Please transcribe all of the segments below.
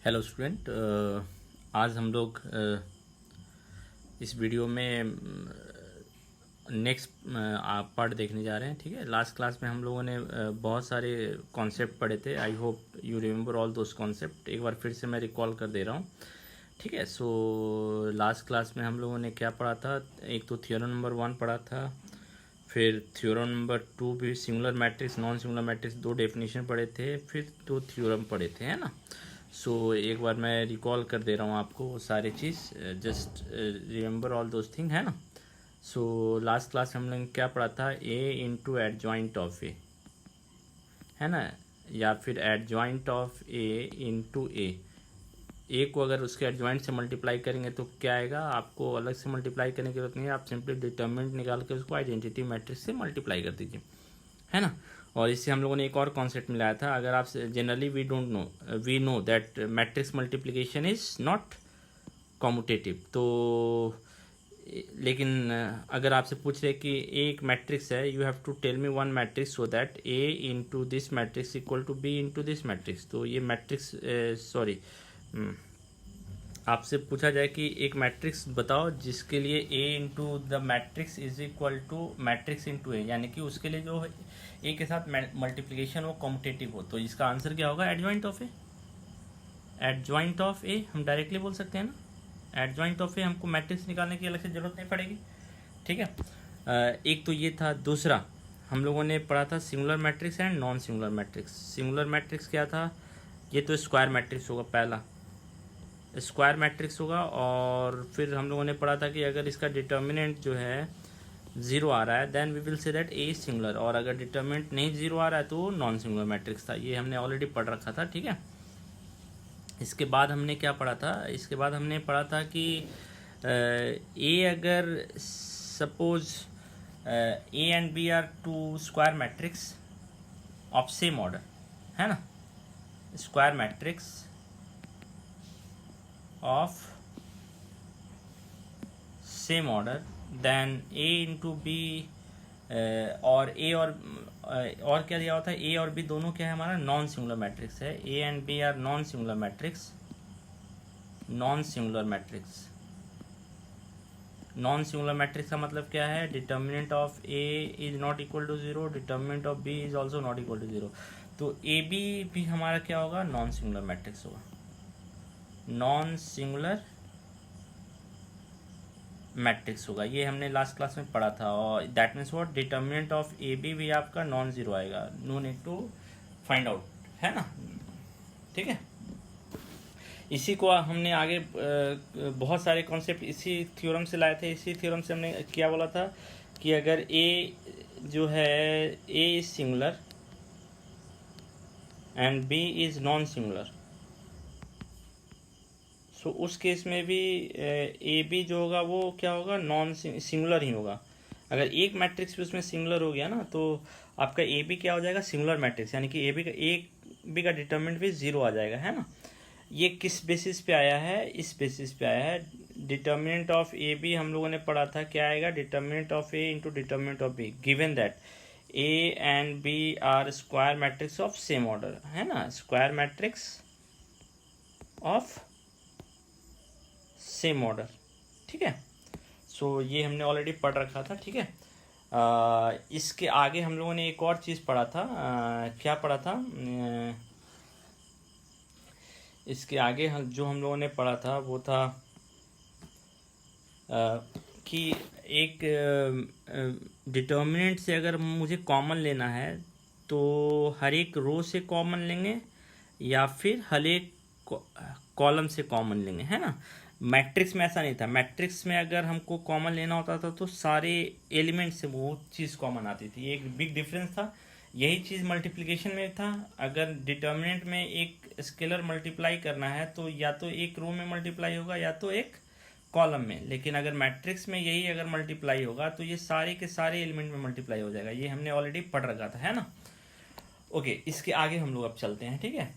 Hello student, आज हम लोग इस वीडियो में नेक्स्ट पार्ट देखने जा रहे हैं। ठीक है, लास्ट क्लास में हम लोगों ने बहुत सारे कॉन्सेप्ट पढ़े थे। आई hope you remember all those concept. एक बार फिर से मैं रिकॉल कर दे रहा हूँ। ठीक है, सो लास्ट क्लास में हम लोगों ने क्या पढ़ा था? एक तो थ्योरम नंबर 1 पढ़ा था, फिर थ्योरम नंबर 2 भी singular matrix non singular matrix 2 definition पढ़े थे, फिर 2 थ्योरम पढ़े थे, है ना। सो एक बार मैं रिकॉल कर दे रहा हूँ आपको वो सारे चीज़, just remember all those thing, है ना। सो लास्ट क्लास में हम लोग ने क्या पढ़ा था? ए इंटू एडजॉइंट ऑफ ए, है ना, या फिर एडजॉइंट ऑफ ए इंटू ए को अगर उसके एडजॉइंट से मल्टीप्लाई करेंगे तो क्या आएगा? आपको अलग से मल्टीप्लाई करने की जरूरत नहीं है, आप सिंपली डिटर्मिनेंट निकाल के उसको आइडेंटिटी मैट्रिक्स से मल्टीप्लाई कर दीजिए, है ना। और इससे हम लोगों ने एक और कॉन्सेप्ट मिलाया था। अगर आप generally we know that matrix multiplication is not commutative, तो लेकिन अगर आपसे पूछ रहे कि एक मैट्रिक्स है, you have to tell me one matrix so that A into this matrix equal to B into this matrix, तो ये मैट्रिक्स आपसे पूछा जाए कि एक मैट्रिक्स बताओ जिसके लिए A into the matrix is equal to matrix into A, यानी कि उसके लिए जो ए के साथ मल्टीप्लिकेशन वो कॉम्यूटेटिव हो, तो इसका आंसर क्या होगा? Adjoint of A. Adjoint of A हम डायरेक्टली बोल सकते हैं ना। एडजॉइंट ऑफ ए हमको मैट्रिक्स निकालने की अलग से जरूरत नहीं पड़ेगी। ठीक है, एक तो ये था। दूसरा हम लोगों ने पढ़ा था singular matrix and non singular matrix. Singular matrix क्या था? ये तो स्क्वायर मैट्रिक्स होगा, पहला स्क्वायर मैट्रिक्स होगा। और फिर हम लोगों ने पढ़ा था कि अगर इसका डिटर्मिनेंट जो है 0 आ रहा है then we will say that A is singular, और अगर डिटर्मिनेंट नहीं 0 आ रहा है तो नॉन सिंगुलर मैट्रिक्स था। ये हमने ऑलरेडी पढ़ रखा था। ठीक है, इसके बाद हमने क्या पढ़ा था? इसके बाद हमने पढ़ा था कि ए अगर suppose A and B are two square matrix of same order, है ना, square matrix of same order, then A into B, और ए और क्या दिया हुआ था? ए और बी दोनों क्या है हमारा? नॉन सिंगुलर मैट्रिक्स है। A and B are non singular matrix. Non singular matrix, non singular matrix का मतलब क्या है? Determinant of A is not equal to 0, determinant of B is also not equal to 0, तो A B भी हमारा क्या होगा? नॉन सिंगुलर मैट्रिक्स होगा। नॉन सिंगुलर मैट्रिक्स होगा, ये हमने लास्ट क्लास में पढ़ा था। और that means what? Determinant of A B भी आपका नॉन जीरो आएगा, no need to find out, है ना। ठीक है, इसी को हमने आगे बहुत सारे कॉन्सेप्ट इसी थ्योरम से लाए थे। इसी थ्योरम से हमने क्या बोला था कि अगर ए जो है A is singular and B is non singular, so उस केस में भी ए बी जो होगा वो क्या होगा? नॉन सिंगुलर ही होगा। अगर एक मैट्रिक्स भी उसमें सिंगुलर हो गया ना तो आपका ए बी क्या हो जाएगा? सिंगुलर मैट्रिक्स, यानी कि ए बी का डिटर्मिनेंट भी 0 आ जाएगा, है ना। ये किस बेसिस पे आया है? इस बेसिस पे आया है। डिटर्मिनेंट ऑफ ए बी हम लोगों ने पढ़ा था, क्या आएगा? Determinant of A into determinant of B, given that A and B are square matrix of same order, है ना, square matrix of same order. ठीक है, सो ये हमने ऑलरेडी पढ़ रखा था। ठीक है, इसके आगे हम लोगों ने एक और चीज़ पढ़ा था। क्या पढ़ा था? इसके आगे जो हम लोगों ने पढ़ा था वो था कि एक डिटर्मिनेंट से अगर मुझे कॉमन लेना है तो हर एक रो से कॉमन लेंगे या फिर हर एक कॉलम से कॉमन लेंगे, है ना। मैट्रिक्स में ऐसा नहीं था। मैट्रिक्स में अगर हमको कॉमन लेना होता था तो सारे एलिमेंट से वो चीज़ कॉमन आती थी, एक बिग डिफरेंस था। यही चीज़ मल्टीप्लिकेशन में था। अगर डिटर्मिनेंट में एक स्केलर मल्टीप्लाई करना है तो या तो एक रो में मल्टीप्लाई होगा या तो एक कॉलम में, लेकिन अगर मैट्रिक्स में यही अगर मल्टीप्लाई होगा तो ये सारे के सारे एलिमेंट में मल्टीप्लाई हो जाएगा। ये हमने ऑलरेडी पढ़ रखा था, है ना। ओके, इसके आगे हम लोग अब चलते हैं। ठीक है,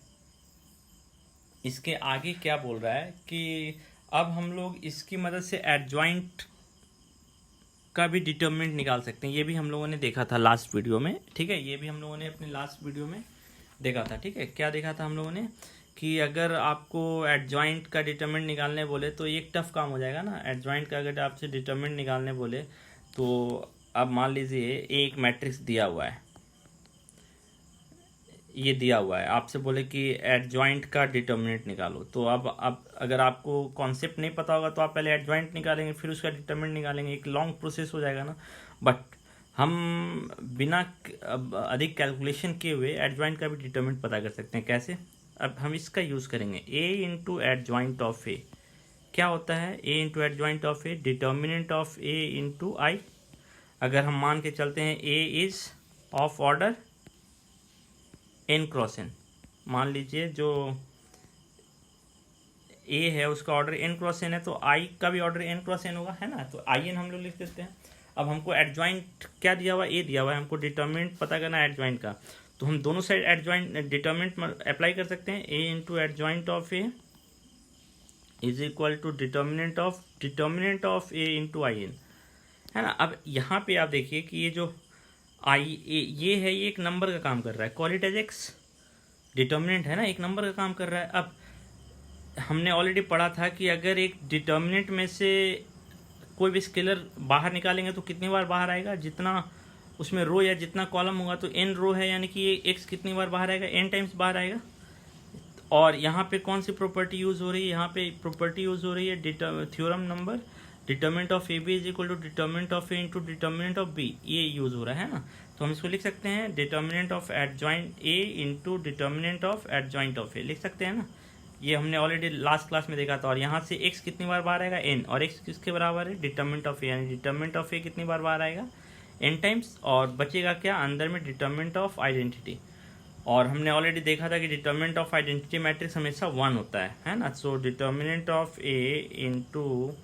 इसके आगे क्या बोल रहा है कि अब हम लोग इसकी मदद से एडजॉइंट का भी डिटर्मिनेंट निकाल सकते हैं। ये भी हम लोगों ने देखा था लास्ट वीडियो में। ठीक है, ये भी हम लोगों ने अपने लास्ट वीडियो में देखा था। ठीक है, क्या देखा था हम लोगों ने कि अगर आपको एडजॉइंट का डिटरमिनेंट निकालने बोले तो ये एक टफ काम हो जाएगा ना। एडजॉइंट का अगर आपसे डिटरमिनेंट निकालने बोले तो अब मान लीजिए एक मैट्रिक्स दिया हुआ है, ये दिया हुआ है, आपसे बोले कि एडजॉइंट का डिटरमिनेंट निकालो। तो अब अगर आपको कॉन्सेप्ट नहीं पता होगा तो आप पहले एडजॉइंट निकालेंगे फिर उसका डिटरमिनेंट निकालेंगे, एक लॉन्ग प्रोसेस हो जाएगा ना। बट हम बिना अधिक कैलकुलेशन किए हुए एडजॉइंट का भी डिटरमिनेंट पता कर सकते हैं। कैसे? अब हम इसका यूज़ करेंगे A into adjoint of A. क्या होता है A into adjoint of A? Determinant of A into I. अगर हम मान के चलते हैं A is of order n cross n, मान लीजिए जो ए है उसका ऑर्डर एन क्रॉस एन है तो आई का भी ऑर्डर एन क्रॉस एन होगा, है ना। तो आई एन हम लोग लिख देते हैं। अब हमको एडजॉइंट क्या दिया हुआ है? ए दिया हुआ है, हमको डिटर्मिनेंट पता करना है एडजॉइंट का। तो हम दोनों साइड एडजॉइंट डिटर्मिनेंट अप्लाई कर सकते हैं। A into adjoint of A is equal to determinant of A into I n, है ना। अब यहाँ पे आप देखिए कि ये जो आई ए ये है, ये एक नंबर का काम कर रहा है, call it as X. Determinant है ना, एक नंबर का काम कर रहा है। अब हमने ऑलरेडी पढ़ा था कि अगर एक डिटर्मिनेंट में से कोई भी स्केलर बाहर निकालेंगे तो कितनी बार बाहर आएगा? जितना उसमें रो या जितना कॉलम होगा, तो एन रो है यानी कि ये एक्स कितनी बार बाहर आएगा? एन टाइम्स बाहर आएगा। और यहाँ पे कौन सी प्रॉपर्टी यूज़ हो रही है? यहाँ पे प्रॉपर्टी यूज़ हो रही है theorem number determinant of A B is equal to determinant of A into determinant of B, ये यूज़ हो रहा है ना। तो हम इसको लिख सकते हैं determinant of adjoint A into determinant of adjoint of A, लिख सकते हैं ना। ये हमने ऑलरेडी लास्ट क्लास में देखा था। और यहाँ से एक्स कितनी बार बाहर आएगा? एन। और एक्स किसके बराबर है? डिटर्मिनेंट ऑफ ए, यानी डिटर्मिनेंट ऑफ ए कितनी बार बाहर आएगा? N times. और बचेगा क्या अंदर में? Determinant of identity. और हमने ऑलरेडी देखा था कि डिटर्मिनेंट ऑफ आइडेंटिटी मैट्रिक्स हमेशा 1 होता है ना। So determinant of A into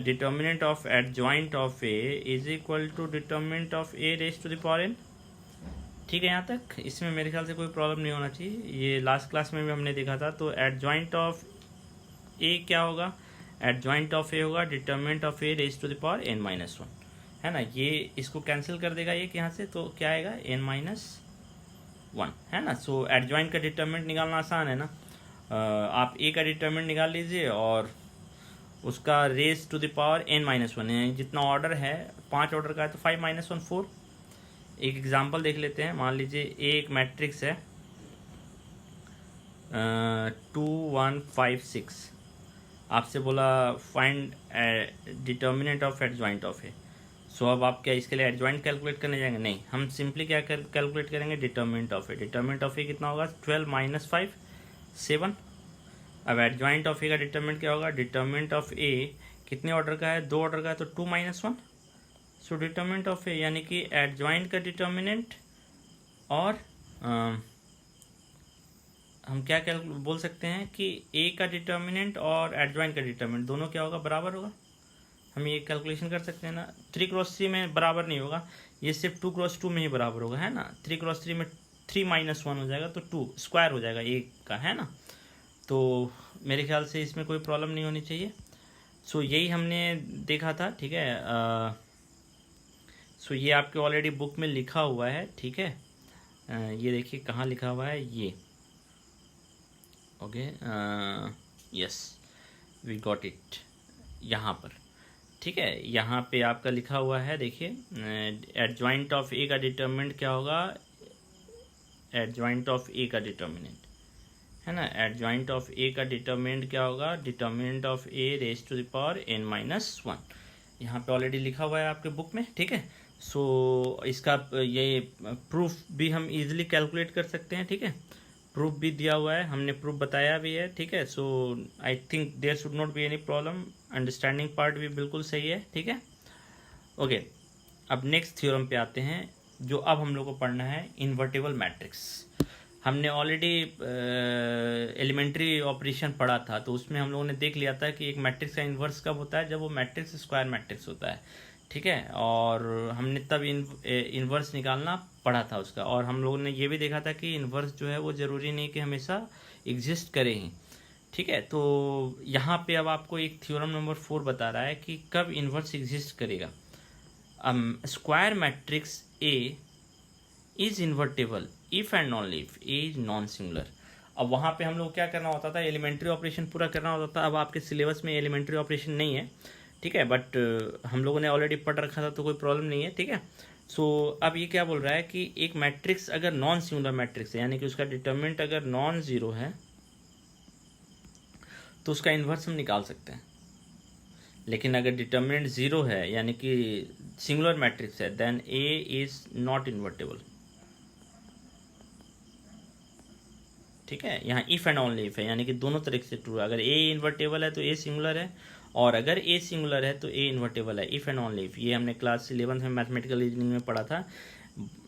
determinant of adjoint of A is equal to determinant of A raise to the power n. ठीक है, यहाँ तक इसमें मेरे ख्याल से कोई प्रॉब्लम नहीं होना चाहिए। ये लास्ट क्लास में भी हमने देखा था। तो एडजॉइंट ऑफ ए क्या होगा? एडजॉइंट ऑफ ए होगा determinant of A raise to the power n minus 1, है ना। ये इसको कैंसिल कर देगा एक यहाँ से, तो क्या आएगा? एन माइनस 1, है ना। सो एडजॉइंट का डिटर्मिनेंट निकालना आसान है ना। आप ए का डिटर्मिनेंट निकाल लीजिए और उसका raise to the power n minus 1, यानी जितना ऑर्डर है 5 ऑर्डर का है तो 5 माइनस 1 4। एक एग्जांपल देख लेते हैं। मान लीजिए एक मैट्रिक्स है 2 1 5 6, आपसे बोला find determinant of adjoint of A. So अब आप क्या इसके लिए एडजॉइंट कैलकुलेट करने जाएंगे? नहीं, हम सिंपली क्या कैलकुलेट करेंगे? Determinant of A. Determinant of A कितना होगा? 12 माइनस 5 7। अब एडजॉइंट ऑफ ए का डिटर्मिनेंट क्या होगा? डिटर्मिनेंट ऑफ ए कितने ऑर्डर का है? 2 ऑर्डर का है, तो 2 माइनस 1। सो डिटर्मिनेंट ऑफ ए यानी कि एडजॉइंट का डिटर्मिनेंट और हम क्या बोल सकते हैं कि ए का डिटर्मिनेंट और एडजॉइंट का डिटर्मिनेंट दोनों क्या होगा? बराबर होगा। हम ये कैलकुलेशन कर सकते हैं ना। 3 क्रॉस 3 में बराबर नहीं होगा, ये सिर्फ 2 क्रॉस 2 में ही बराबर होगा, है ना। 3 क्रॉस 3 में 3 माइनस 1 हो जाएगा, तो 2 स्क्वायर हो जाएगा ए का, है ना। तो मेरे ख्याल से इसमें कोई प्रॉब्लम नहीं होनी चाहिए। सो यही हमने देखा था, ठीक है। सो ये आपके ऑलरेडी बुक में लिखा हुआ है, ठीक है। ये देखिए कहाँ लिखा हुआ है ये। Okay, yes we got it, यहाँ पर, ठीक है। यहाँ पे आपका लिखा हुआ है, देखिए एडजॉइंट ऑफ ए का डिटर्मिनेंट क्या होगा? एडजॉइंट ऑफ ए का डिटर्मिनेंट, है ना। एडजॉइंट ऑफ ए का डिटर्मिनेंट क्या होगा? Determinant of A raise to the power n minus 1। यहाँ पे ऑलरेडी लिखा हुआ है आपके बुक में, ठीक है। सो इसका ये प्रूफ भी हम इजीली कैलकुलेट कर सकते हैं, ठीक है। प्रूफ भी दिया हुआ है, हमने प्रूफ बताया भी है, ठीक है। So I think there should not be any problem. Understanding part भी बिल्कुल सही है, ठीक है। ओके, अब नेक्स्ट थ्योरम पे आते हैं, जो अब हम लोग को पढ़ना है इन्वर्टेबल मैट्रिक्स। हमने ऑलरेडी एलिमेंट्री ऑपरेशन पढ़ा था, तो उसमें हम लोगों ने देख लिया था कि एक मैट्रिक्स का इन्वर्स कब होता है? जब वो मैट्रिक्स स्क्वायर मैट्रिक्स होता है, ठीक है। और हमने तब इन्वर्स निकालना पढ़ा था उसका। और हम लोगों ने ये भी देखा था कि इन्वर्स जो है वो ज़रूरी नहीं कि हमेशा एग्जिस्ट करे ही, ठीक है। तो यहाँ पे अब आपको एक थ्योरम नंबर 4 बता रहा है कि कब इन्वर्स एग्जिस्ट करेगा। Square matrix A is invertible if and only if A is non singular. अब वहाँ पे हम लोग क्या करना होता था, एलिमेंट्री ऑपरेशन पूरा करना होता था। अब आपके सिलेबस में एलिमेंट्री ऑपरेशन नहीं है, ठीक है, बट हम लोगों ने ऑलरेडी पढ़ रखा था तो कोई प्रॉब्लम नहीं है, ठीक है। सो अब ये क्या बोल रहा है कि एक मैट्रिक्स अगर नॉन सिंगुलर मैट्रिक्स है, यानी कि उसका डिटर्मिनेंट अगर नॉन जीरो है तो उसका इन्वर्स हम निकाल सकते हैं। लेकिन अगर डिटर्मिनेंट जीरो है यानी कि सिंगुलर मैट्रिक्स है, then A is not invertible, ठीक है। यहाँ इफ एंड ओनली इफ है, यानी कि दोनों तरीके से ट्रू है। अगर ए इन्वर्टेबल है तो ए सिंगुलर है, और अगर ए सिंगुलर है तो ए इन्वर्टेबल है, इफ एंड ओनली इफ। ये हमने क्लास 11th में मैथमेटिकल रीजनिंग में पढ़ा था।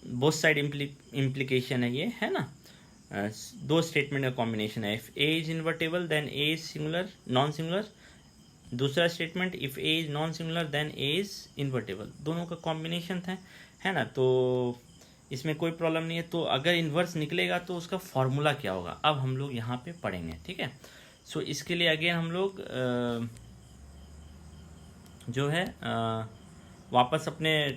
बोथ साइड इम्प्लीकेशन है ये, है ना। दो स्टेटमेंट का कॉम्बिनेशन है। If A is invertible then A is singular, non singular. दूसरा statement if A is non singular then A is invertible, दोनों का कॉम्बिनेशन था, है ना। तो इसमें कोई प्रॉब्लम नहीं है। तो अगर इन्वर्स निकलेगा तो उसका फॉर्मूला क्या होगा, अब हम लोग यहाँ पे पढ़ेंगे, ठीक है। सो इसके लिए अगेन हम लोग जो है वापस अपने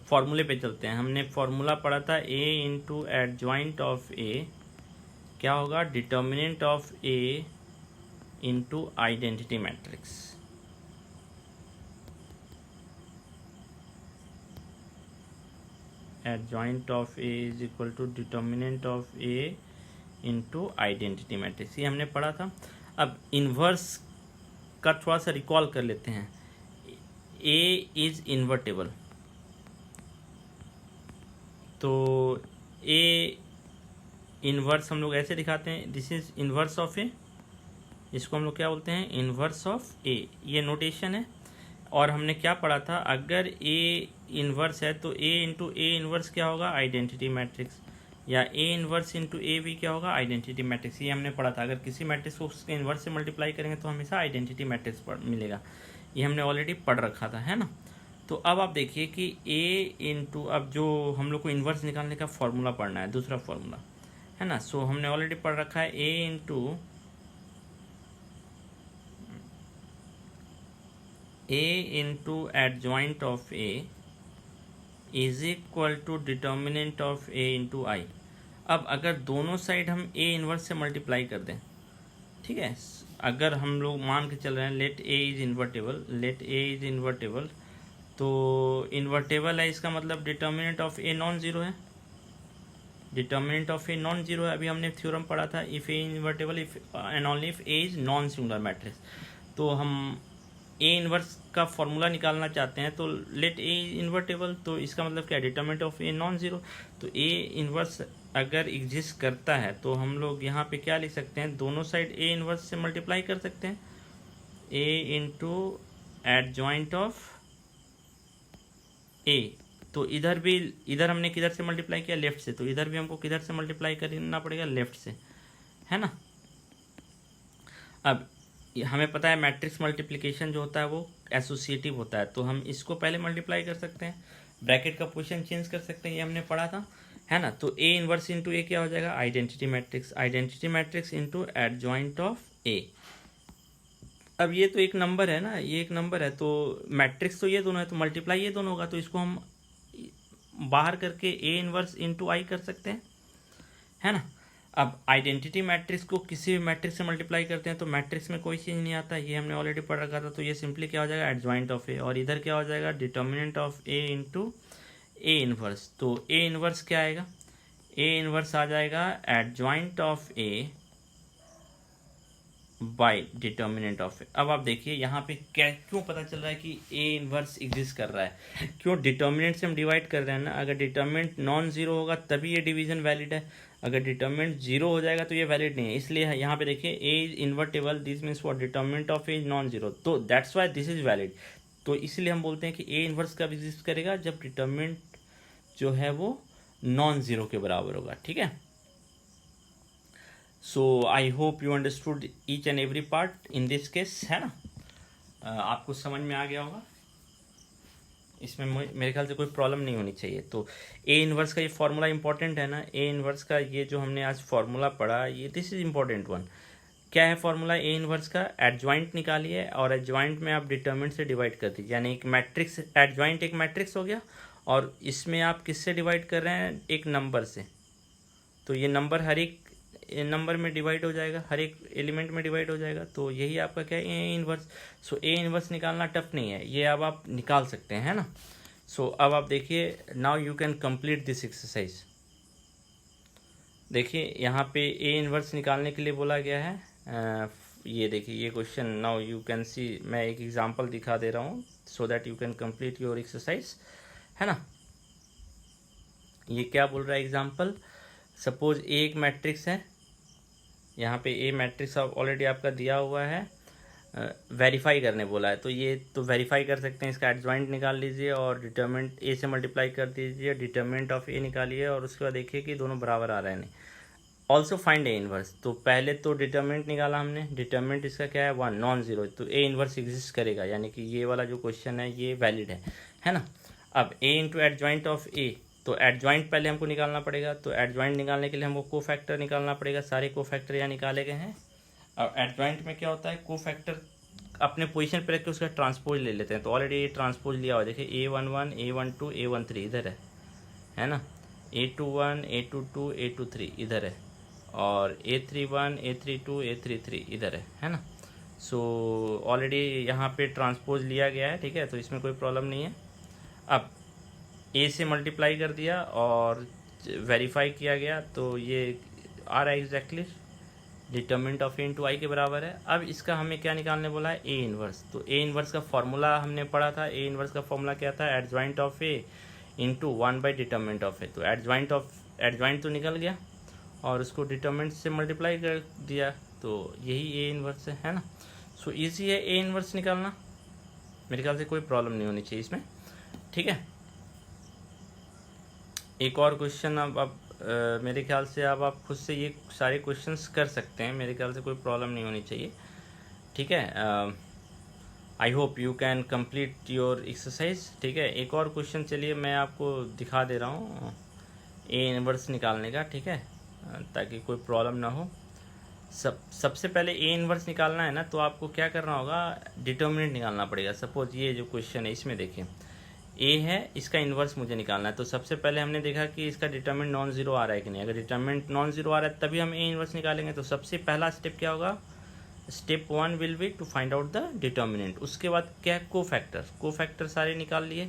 फॉर्मूले पे चलते हैं। हमने फॉर्मूला पढ़ा था A into adjoint of A क्या होगा, determinant of A into identity matrix. Adjoint of A is equal to determinant of A into identity matrix, ये हमने पढ़ा था। अब इन्वर्स का थोड़ा सा रिकॉल कर लेते हैं। ए इज इन्वर्टेबल, तो ए इन्वर्स हम लोग ऐसे दिखाते हैं, दिस इज इन्वर्स ऑफ ए, इसको हम लोग क्या बोलते हैं, इन्वर्स ऑफ ए, ये नोटेशन है। और हमने क्या पढ़ा था, अगर ए इन्वर्स है तो ए इंटू ए इन्वर्स क्या होगा, आइडेंटिटी मैट्रिक्स, या ए इन्वर्स इंटू ए भी क्या होगा, आइडेंटिटी मैट्रिक्स। ये हमने पढ़ा था। अगर किसी मैट्रिक्स को उसके इन्वर्स से मल्टीप्लाई करेंगे तो हमेशा आइडेंटिटी मैट्रिक्स मिलेगा, ये हमने ऑलरेडी पढ़ रखा था, है ना। तो अब आप देखिए कि ए इंटू, अब जो हम लोग को इन्वर्स निकालने का फॉर्मूला पढ़ना है, दूसरा फॉर्मूला, है ना। सो हमने ऑलरेडी पढ़ रखा है A into adjoint of A is equal to determinant of A into I. अब अगर दोनों साइड हम ए इन्वर्स से मल्टीप्लाई कर दें, ठीक है, अगर हम लोग मान के चल रहे हैं लेट ए इज इन्वर्टेबल, तो इन्वर्टेबल है, इसका मतलब determinant of A non zero है, determinant of A non zero है। अभी हमने थ्योरम पढ़ा था, if A invertible if and only if A is non singular matrix. तो हम ए इन्वर्स का फॉर्मूला निकालना चाहते हैं, तो लेट ए इन्वर्टेबल, तो इसका मतलब क्या, determinant of A non zero. तो ए इन्वर्स अगर एग्जिस्ट करता है तो हम लोग यहाँ पे क्या लिख सकते हैं, दोनों साइड ए इन्वर्स से मल्टीप्लाई कर सकते हैं, A into adjoint of A. तो इधर भी, इधर हमने किधर से मल्टीप्लाई किया, लेफ्ट से, तो इधर भी हमको किधर से मल्टीप्लाई करना पड़ेगा, लेफ्ट से, है ना। अब हमें पता है मैट्रिक्स मल्टीप्लिकेशन जो होता है वो एसोसिएटिव होता है, तो हम इसको पहले मल्टीप्लाई कर सकते हैं, ब्रैकेट का पोजीशन चेंज कर सकते हैं, ये हमने पढ़ा था, है ना। तो ए इन्वर्स इंटू ए क्या हो जाएगा, identity matrix into adjoint of A. अब ये तो एक नंबर है ना, ये एक नंबर है, तो मैट्रिक्स तो ये दोनों है, तो मल्टीप्लाई ये दोनों होगा, तो इसको हम बाहर करके ए इन्वर्स इंटू आई कर सकते हैं, है ना। अब आइडेंटिटी मैट्रिक्स को किसी भी मैट्रिक्स से मल्टीप्लाई करते हैं तो मैट्रिक्स में कोई चीज़ नहीं आता, ये हमने ऑलरेडी पढ़ रखा था। तो ये सिंपली क्या हो जाएगा, एडजॉइंट ऑफ ए, और इधर क्या हो जाएगा, determinant of A into A inverse. तो ए इन्वर्स क्या आएगा, ए इन्वर्स आ जाएगा adjoint of A by determinant of A. अब आप देखिए यहाँ पे क्या, क्यों पता चल रहा है कि ए इन्वर्स एग्जिस्ट कर रहा है, क्यों, डिटर्मिनेंट से हम डिवाइड कर रहे हैं ना। अगर डिटर्मिनेंट नॉन जीरो होगा तभी ये डिवीजन वैलिड है, अगर डिटर्मिनेंट जीरो हो जाएगा तो ये वैलिड नहीं है। इसलिए यहाँ पे देखिए A is invertible, this means for determinant of A is non zero, तो that's why this is valid. तो इसलिए हम बोलते हैं कि ए इन्वर्स कब एग्जिस्ट करेगा, जब डिटर्मिनेंट जो है वो नॉन जीरो के बराबर होगा, ठीक है। So I hope you understood each and every part in this case, है ना। आपको समझ में आ गया होगा, इसमें मेरे ख्याल से कोई प्रॉब्लम नहीं होनी चाहिए। तो ए इन्वर्स का ये फॉर्मूला इंपॉर्टेंट है ना, ए इन्वर्स का ये जो हमने आज फॉर्मूला पढ़ा, ये दिस इज इम्पॉर्टेंट वन। क्या है फॉर्मूला ए इन्वर्स का, एडजॉइंट निकालिए और एडजॉइंट में आप डिटर्मिनेंट से डिवाइड कर दीजिए, यानी एक मैट्रिक्स, एडजॉइंट एक मैट्रिक्स हो गया और इसमें आप किससे डिवाइड कर रहे हैं, एक नंबर से, तो ये नंबर हर एक नंबर में डिवाइड हो जाएगा, हर एक एलिमेंट में डिवाइड हो जाएगा। तो यही आपका क्या है, A inverse. So A inverse निकालना टफ नहीं है, ये अब आप निकाल सकते हैं, है ना। सो अब आप देखिए, now you can complete this exercise. देखिए यहाँ पे ए इनवर्स निकालने के लिए बोला गया है। ये देखिए ये question, now you can see, मैं एक एग्जांपल दिखा दे रहा हूँ so that you can complete your exercise, है ना। ये क्या बोल रहा है एग्जांपल, सपोज ए एक मैट्रिक्स है, यहाँ पे ए मैट्रिक्स ऑलरेडी आपका दिया हुआ है, वेरीफाई करने बोला है। तो ये तो वेरीफाई कर सकते हैं, इसका एडजॉइंट निकाल लीजिए और डिटरमिनेंट ए से मल्टीप्लाई कर दीजिए, डिटरमिनेंट ऑफ ए निकालिए और उसके बाद देखिए कि दोनों बराबर आ रहे हैं नहीं। ऑल्सो फाइंड ए इनवर्स, तो पहले तो डिटरमिनेंट निकाला हमने, डिटरमिनेंट इसका क्या है 1 नॉन जीरो, तो ए इनवर्स एग्जिस्ट करेगा, यानी कि ये वाला जो क्वेश्चन है ये वैलिड है ना। अब ए इंटू एडजॉइंट ऑफ ए, तो एडजॉइंट पहले हमको निकालना पड़ेगा, तो एडजॉइंट निकालने के लिए हमको कोफैक्टर निकालना पड़ेगा, सारे कोफैक्टर यहाँ निकाले गए हैं। अब एडजॉइंट में क्या होता है, कोफैक्टर अपने पोजीशन पर रख के उसका ट्रांसपोज ले लेते हैं, तो ऑलरेडी ये ट्रांसपोज लिया हुआ है, देखिए A11 A12 A13 इधर है ना, A21 A22 A23 इधर है, और A31 A32 A33 इधर है ना। सो ऑलरेडी यहाँ पे ट्रांसपोज लिया गया है, ठीक है, तो इसमें कोई प्रॉब्लम नहीं है। अब ए से मल्टीप्लाई कर दिया और वेरीफाई किया गया, तो ये आ रहा है exactly determinant of A into I के बराबर है। अब इसका हमें क्या निकालने बोला है, ए इनवर्स। तो ए इनवर्स का फॉर्मूला हमने पढ़ा था, ए इनवर्स का फॉर्मूला क्या था, adjoint of A into 1 by determinant of A. तो एडजॉइंट तो निकल गया और उसको डिटरमिनेंट से मल्टीप्लाई कर दिया, तो यही ए इनवर्स है ना। सो ईजी है ए इनवर्स निकालना, मेरे ख्याल से कोई प्रॉब्लम नहीं होनी चाहिए इसमें, ठीक है। एक और क्वेश्चन अब मेरे ख्याल से अब आप खुद से ये सारे क्वेश्चंस कर सकते हैं, मेरे ख्याल से कोई प्रॉब्लम नहीं होनी चाहिए, ठीक है। आई hope you can complete your exercise, ठीक है। एक और क्वेश्चन चलिए मैं आपको दिखा दे रहा हूँ ए इनवर्स निकालने का, ठीक है, ताकि कोई प्रॉब्लम ना हो। सबसे पहले ए इनवर्स निकालना है ना, तो आपको क्या करना होगा, डिटर्मिनेंट निकालना पड़ेगा। सपोज ये जो क्वेश्चन है इसमें देखिए ए है, इसका इन्वर्स मुझे निकालना है, तो सबसे पहले हमने देखा कि इसका डिटरमिनेंट नॉन जीरो आ रहा है कि नहीं। अगर डिटरमिनेंट नॉन जीरो आ रहा है तभी हम ए इन्वर्स निकालेंगे। तो सबसे पहला स्टेप क्या होगा, step 1 will be to find out the determinant. उसके बाद क्या, कोफैक्टर सारे निकाल लिए।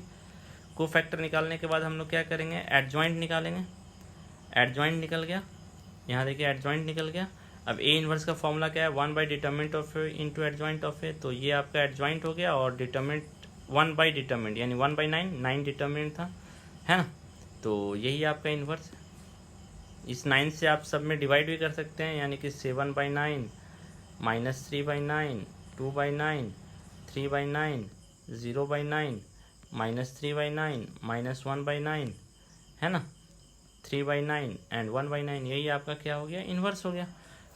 कोफैक्टर निकालने के बाद हम लोग क्या करेंगे, एडजॉइंट निकालेंगे। एडजॉइंट निकल गया, यहाँ देखिए एडजॉइंट निकल गया। अब ए इन्वर्स का फॉर्मूला क्या है, 1 by determinant of A into adjoint of A, तो ये आपका एडजॉइंट हो गया, और डिटरमिनेंट 1 बाई डिटरमिनेंट यानी 1 बाई 9 डिटरमिनेंट था, है ना। तो यही आपका इन्वर्स। इस 9 से आप सब में डिवाइड भी कर सकते हैं, यानी कि 7 by 9 minus 3 by 9 2 by 9 3 by 9 0 by 9 minus 3 by 9 minus 1 by 9, है ना, 3 बाई 9 एंड 1 बाई 9, यही आपका क्या हो गया, इन्वर्स हो गया।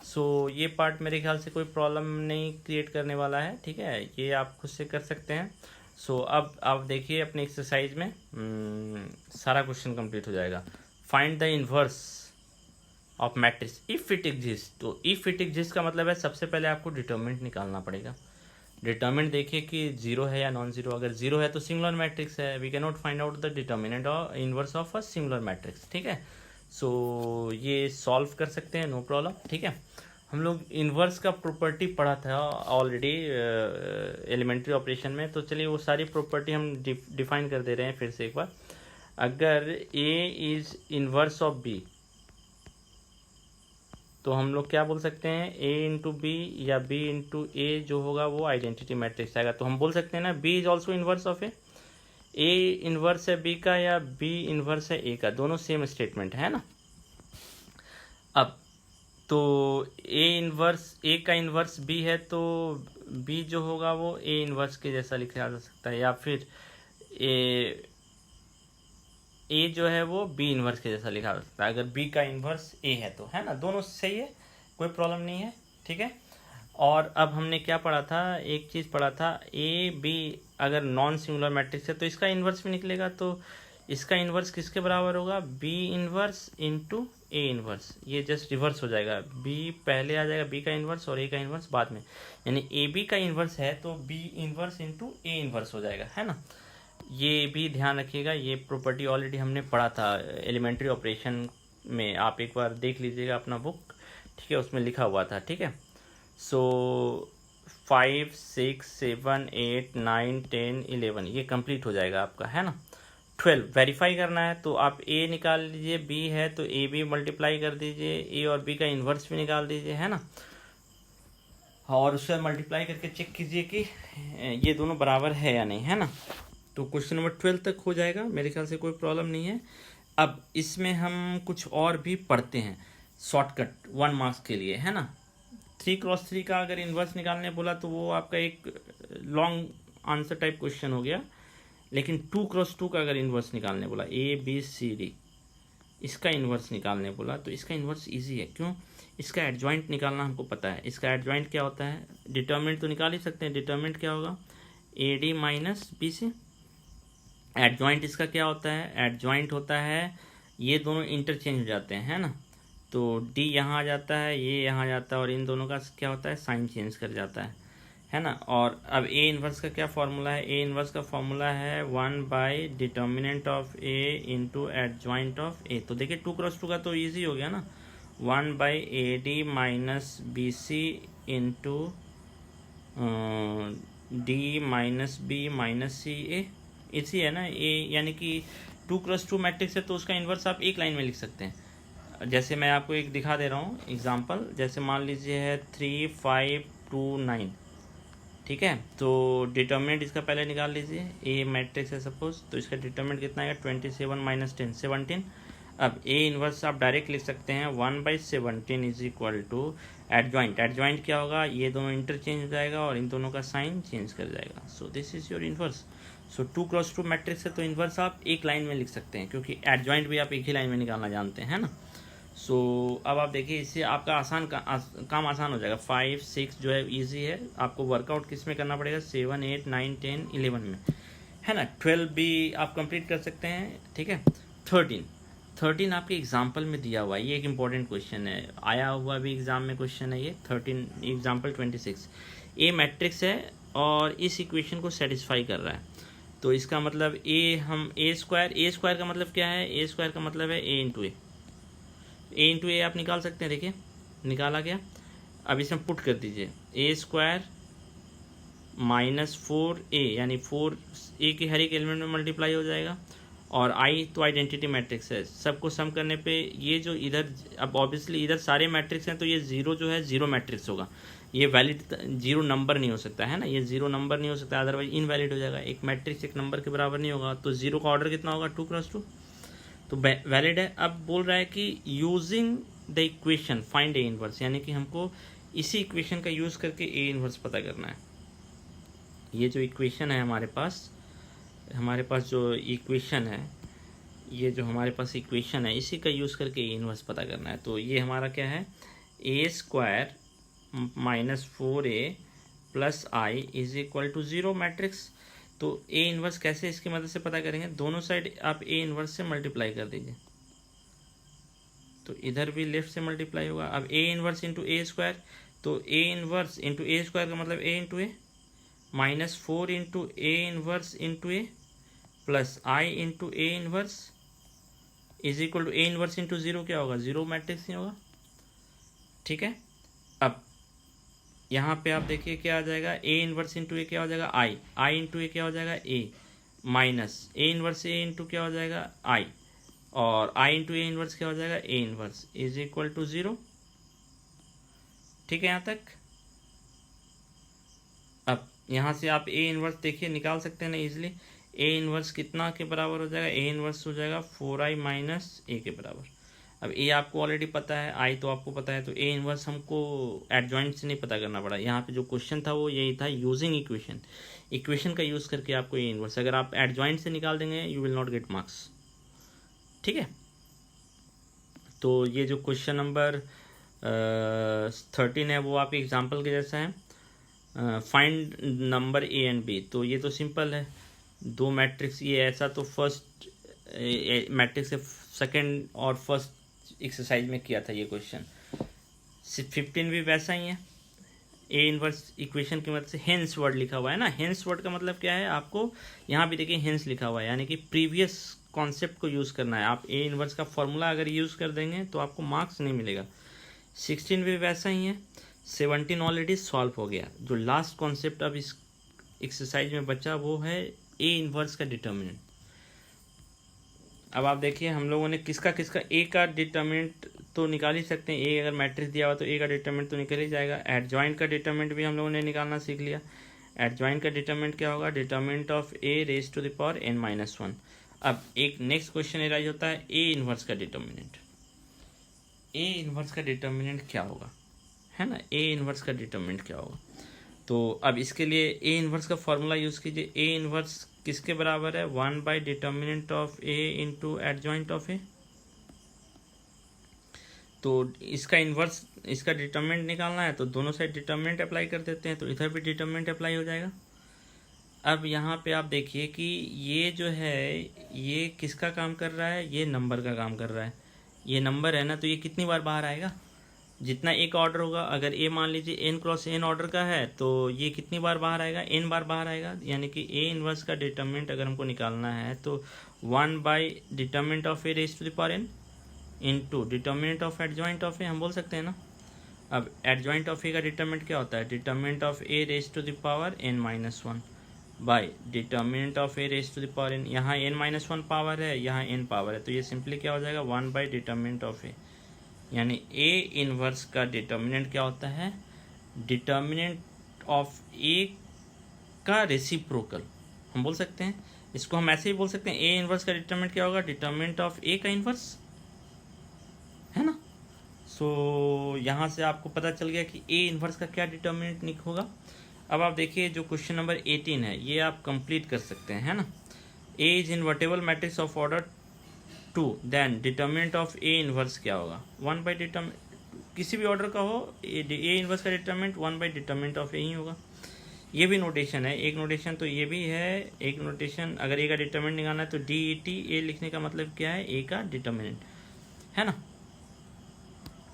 सो ये पार्ट मेरे ख्याल से कोई प्रॉब्लम नहीं क्रिएट करने वाला है, ठीक है, ये आप खुद से कर सकते हैं। सो अब आप देखिए अपने एक्सरसाइज में सारा क्वेश्चन कंप्लीट हो जाएगा। Find the inverse of matrix if it exist. तो इफ इट एग्जिस्ट का मतलब है सबसे पहले आपको डिटरमिनेंट निकालना पड़ेगा। डिटरमिनेंट देखिए कि जीरो है या नॉन जीरो। अगर जीरो है तो सिंगुलर मैट्रिक्स है, we can not find out the determinant और inverse of a singular matrix, ठीक है। सो ये सॉल्व कर सकते हैं, नो प्रॉब्लम, ठीक है। हम लोग इन्वर्स का प्रॉपर्टी पढ़ा था ऑलरेडी एलिमेंट्री ऑपरेशन में, तो चलिए वो सारी प्रॉपर्टी हम डिफाइन कर दे रहे हैं फिर से एक बार। अगर ए इज इन्वर्स ऑफ बी, तो हम लोग क्या बोल सकते हैं, ए इंटू बी या बी इंटू ए जो होगा वो आइडेंटिटी मैट्रिक्स आएगा। तो हम बोल सकते हैं ना, B is also inverse of A inverse है बी का या बी इन्वर्स है ए का, दोनों सेम स्टेटमेंट है ना। अब तो ए इन्वर्स ए का इन्वर्स बी है, तो बी जो होगा वो ए इन्वर्स के जैसा लिखा जा सकता है, या फिर ए जो है वो बी इन्वर्स के जैसा लिखा जा सकता है अगर बी का इन्वर्स ए है तो, है ना। दोनों सही है, कोई प्रॉब्लम नहीं है, ठीक है। और अब हमने क्या पढ़ा था, एक चीज़ पढ़ा था, ए बी अगर नॉन सिंगुलर मैट्रिक्स है तो इसका इन्वर्स भी निकलेगा। तो इसका इन्वर्स किसके बराबर होगा, B inverse into A inverse. ये जस्ट रिवर्स हो जाएगा, बी पहले आ जाएगा बी का इन्वर्स और ए का इन्वर्स बाद में, यानी ए बी का इन्वर्स है तो B inverse into A inverse हो जाएगा, है ना। ये भी ध्यान रखिएगा, ये प्रॉपर्टी ऑलरेडी हमने पढ़ा था एलिमेंट्री ऑपरेशन में आप एक बार देख लीजिएगा अपना बुक, ठीक है, उसमें लिखा हुआ था, ठीक है। सो 5 6 7 8 9 10 11 ये कंप्लीट हो जाएगा आपका, है ना। 12 वेरीफाई करना है तो आप ए निकाल लीजिए, बी है तो ए बी मल्टीप्लाई कर दीजिए, ए और बी का इन्वर्स भी निकाल दीजिए, है ना, और उससे मल्टीप्लाई करके चेक कीजिए कि ये दोनों बराबर है या नहीं, है ना। तो क्वेश्चन नंबर 12 तक हो जाएगा, मेरे ख्याल से कोई प्रॉब्लम नहीं है। अब इसमें हम कुछ और भी पढ़ते हैं शॉर्टकट 1 मार्क्स के लिए, है ना। 3x3 का अगर इन्वर्स निकालने बोला तो वो आपका एक लॉन्ग आंसर टाइप क्वेश्चन हो गया, लेकिन 2x2 का अगर इन्वर्स निकालने बोला, ABCD, इसका इन्वर्स निकालने बोला तो इसका इन्वर्स इजी है। क्यों? इसका एडजॉइंट निकालना हमको पता है। इसका एडजॉइंट क्या होता है, डिटर्मिनेंट तो निकाल ही सकते हैं। डिटर्मिनेंट क्या होगा, AD माइनस BC। एडजॉइंट इसका क्या होता है, एडजॉइंट होता है ये दोनों इंटरचेंज हो जाते हैं, है ना। तो D यहाँ आ जाता है, ये यहाँ आ जाता है, और इन दोनों का क्या होता है, साइन चेंज कर जाता है ना। और अब A इन्वर्स का क्या फॉर्मूला है, A इन्वर्स का फॉर्मूला है 1 by determinant of A into adjoint of A। तो देखिए 2x2 का तो ईजी हो गया ना, 1 by AD minus BC into D minus B minus CA, इसी है ना। A यानी कि 2x2 मैट्रिक्स है तो उसका इन्वर्स आप एक लाइन में लिख सकते हैं। जैसे मैं आपको एक दिखा दे रहा हूँ एग्जांपल, जैसे मान लीजिए है 3 5 2 9, ठीक है। तो डिटर्मिनेंट इसका पहले निकाल लीजिए, A मैट्रिक्स है सपोज, तो इसका डिटर्मिनेंट कितना आएगा, 27 माइनस 10 17। अब A इन्वर्स आप डायरेक्ट लिख सकते हैं 1 by 17 is equal to adjoint. Adjoint क्या होगा, ये दोनों इंटरचेंज हो जाएगा और इन दोनों का साइन चेंज कर जाएगा। So this is your inverse. So 2x2 matrix है तो इन्वर्स आप एक लाइन में लिख सकते हैं, क्योंकि एडजॉइंट भी आप एक ही लाइन में निकालना जानते हैं ना। सो अब आप देखिए इससे आपका काम आसान हो जाएगा। 5 6 जो है इजी है, आपको वर्कआउट किस में करना पड़ेगा, 7 8 9 10 11 में, है ना। 12 भी आप कंप्लीट कर सकते हैं, ठीक है। 13 आपके एग्जाम्पल में दिया हुआ है, ये एक इंपॉर्टेंट क्वेश्चन है, आया हुआ भी एग्जाम में क्वेश्चन है ये। 13 एग्जाम्पल 26, A मैट्रिक्स है और इस इक्वेशन को सेटिस्फाई कर रहा है। तो इसका मतलब A स्क्वायर का मतलब क्या है, A स्क्वायर का मतलब है A इंटू ए आप निकाल सकते हैं, देखिए निकाला गया। अब इसमें पुट कर दीजिए A स्क्वायर माइनस 4A, यानी 4A के हर एक एलिमेंट में मल्टीप्लाई हो जाएगा, और I तो आइडेंटिटी मैट्रिक्स है, सबको सम करने पे ये जो इधर, अब ऑब्वियसली इधर सारे मैट्रिक्स हैं तो ये जीरो जो है जीरो मैट्रिक्स होगा, ये वैलिड जीरो नंबर नहीं हो सकता, है ना। ये जीरो नंबर नहीं हो सकता, अदरवाइज इनवैलिड हो जाएगा। एक मैट्रिक्स एक नंबर के बराबर नहीं होगा, तो जीरो का ऑर्डर कितना होगा, 2x2, तो वैलिड है। अब बोल रहा है कि using the equation find A inverse, यानी कि हमको इसी इक्वेशन का यूज़ करके ए इनवर्स पता करना है। ये जो इक्वेशन है हमारे पास जो इक्वेशन है, ये जो हमारे पास इक्वेशन है, इसी का यूज़ करके ए इनवर्स पता करना है। तो ये हमारा क्या है, A square minus 4A plus I is equal to 0 matrix. तो A इन्वर्स कैसे इसकी मदद से पता करेंगे, दोनों साइड आप A इन्वर्स से मल्टीप्लाई कर दीजिए, तो इधर भी लेफ्ट से मल्टीप्लाई होगा। अब A inverse into A square, तो A inverse into A square का मतलब A into A, minus 4 into A inverse into A plus I into A inverse is equal to A inverse into 0 क्या होगा, 0 matrix नहीं होगा, ठीक है। अब यहाँ पे आप देखिए क्या आ जाएगा, A इन्वर्स इंटू ए क्या हो जाएगा, I इंटू ए क्या हो जाएगा, A minus A inverse A into क्या हो जाएगा, I, और I इंटू ए इन्वर्स क्या हो जाएगा, A inverse is equal to 0, ठीक है यहाँ तक। अब यहाँ से आप A इन्वर्स देखिए निकाल सकते हैं ना इजिली। A इन्वर्स कितना के बराबर हो जाएगा, A इन्वर्स हो जाएगा 4i माइनस A के बराबर। अब A आपको ऑलरेडी पता है, I तो आपको पता है, तो A इन्वर्स हमको एडजॉइंट से नहीं पता करना पड़ा। यहाँ पे जो क्वेश्चन था वो यही था, यूजिंग इक्वेशन का यूज़ करके आपको A इन्वर्स, अगर आप एडजॉइंट से निकाल देंगे you will not get marks, ठीक है। तो ये जो क्वेश्चन नंबर 13 है वो आपके एग्जाम्पल के जैसा है। Find number A and B, तो ये तो सिंपल है, दो मैट्रिक्स, ये ऐसा तो फर्स्ट मैट्रिक्स है, सेकंड और फर्स्ट एक्सरसाइज में किया था ये क्वेश्चन। 15 भी वैसा ही है, A इन्वर्स इक्वेशन की मदद से। हेंस वर्ड लिखा हुआ है ना, हेंस वर्ड का मतलब क्या है, आपको यहाँ भी देखिए हेंस लिखा हुआ है, यानी कि प्रीवियस कॉन्सेप्ट को यूज़ करना है। आप ए इन्वर्स का फॉर्मूला अगर यूज़ कर देंगे तो आपको मार्क्स नहीं मिलेगा। 16 भी वैसा ही है, 17 ऑलरेडी सॉल्व हो गया। जो लास्ट कॉन्सेप्ट अब इस एक्सरसाइज में बचा वो है ए इन्वर्स का डिटर्मिनेंट। अब आप देखिए हम लोगों ने किसका किसका ए का डिटर्मिनेंट तो निकाल ही सकते हैं। ए अगर मैट्रिक्स दिया हुआ तो ए का डिटर्मिनेंट तो निकल ही जाएगा। एडजॉइंट का डिटर्मिनेंट भी हम लोगों ने निकालना सीख लिया। एडजॉइंट का डिटर्मिनेंट क्या होगा? Determinant of A raise to the power n-1। अब एक नेक्स्ट क्वेश्चन एराइज होता है ए इन्वर्स का डिटर्मिनेंट। ए इन्वर्स का डिटर्मिनेंट क्या होगा, है ना? ए इन्वर्स का डिटर्मिनेंट क्या होगा? तो अब इसके लिए ए इन्वर्स का फॉर्मूला यूज़ कीजिए। ए इन्वर्स किसके बराबर है? 1 by determinant of A into adjoint of A. तो इसका इन्वर्स, इसका डिटर्मिनेंट निकालना है तो दोनों साइड डिटर्मिनेंट अप्लाई कर देते हैं, तो इधर भी डिटर्मिनेंट अप्लाई हो जाएगा। अब यहाँ पे आप देखिए कि ये जो है ये किसका काम कर रहा है? ये नंबर का काम कर रहा है। ये नंबर है ना, तो ये कितनी बार बाहर आएगा? जितना एक ऑर्डर होगा, अगर ए मान लीजिए n क्रॉस n ऑर्डर का है तो ये कितनी बार बाहर आएगा? n बार बाहर आएगा। यानी कि ए इन्वर्स का डिटर्मिनेंट अगर हमको निकालना है तो 1 by determinant of A raise to the power n into determinant of adjoint of A, हम बोल सकते हैं ना। अब एडजॉइंट ऑफ ए का डिटर्मिनेंट क्या होता है? Determinant of A raise to the power n-1 by determinant of A raise to the power n। यहाँ n-1 पावर है, यहाँ n पावर है, तो ये सिंपली क्या हो जाएगा? 1 बाई डिटर्मिनेंट ऑफ ए। यानी ए इन्वर्स का डिटर्मिनेंट क्या होता है? डिटर्मिनेंट ऑफ ए का रेसिप्रोकल, हम बोल सकते हैं। इसको हम ऐसे ही बोल सकते हैं, ए इन्वर्स का डिटर्मिनेंट क्या होगा? डिटर्मिनेंट ऑफ ए का इन्वर्स, है ना। सो यहाँ से आपको पता चल गया कि ए इन्वर्स का क्या डिटर्मिनेंट होगा। अब आप देखिए जो क्वेश्चन नंबर 18 है ये आप कंप्लीट कर सकते हैं, है ना। A is invertible matrix of order 2, then determinant of A inverse क्या होगा? 1 बाई डिटर्मिनेंट, किसी भी ऑर्डर का हो ए इन्वर्स का डिटर्मिनेंट 1 बाई डिटर्मिनेंट ऑफ ए ही होगा। ये भी नोटेशन है, एक नोटेशन तो ये भी है, एक नोटेशन अगर ए का डिटर्मिनेंट निकालना है तो DET ए लिखने का मतलब क्या है? ए का डिटर्मिनेंट, है ना।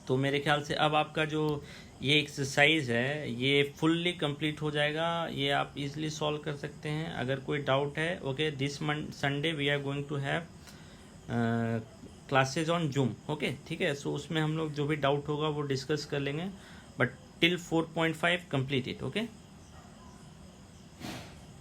तो मेरे ख्याल से अब आपका जो ये एक्सरसाइज है ये फुल्ली कंप्लीट हो जाएगा। ये आप इजीली सॉल्व कर सकते हैं। अगर कोई डाउट है, okay, this Sunday we are going to have classes on Zoom, okay, ठीक है। सो उसमें हम लोग जो भी डाउट होगा वो डिस्कस कर लेंगे, but till 4.5 complete it, okay.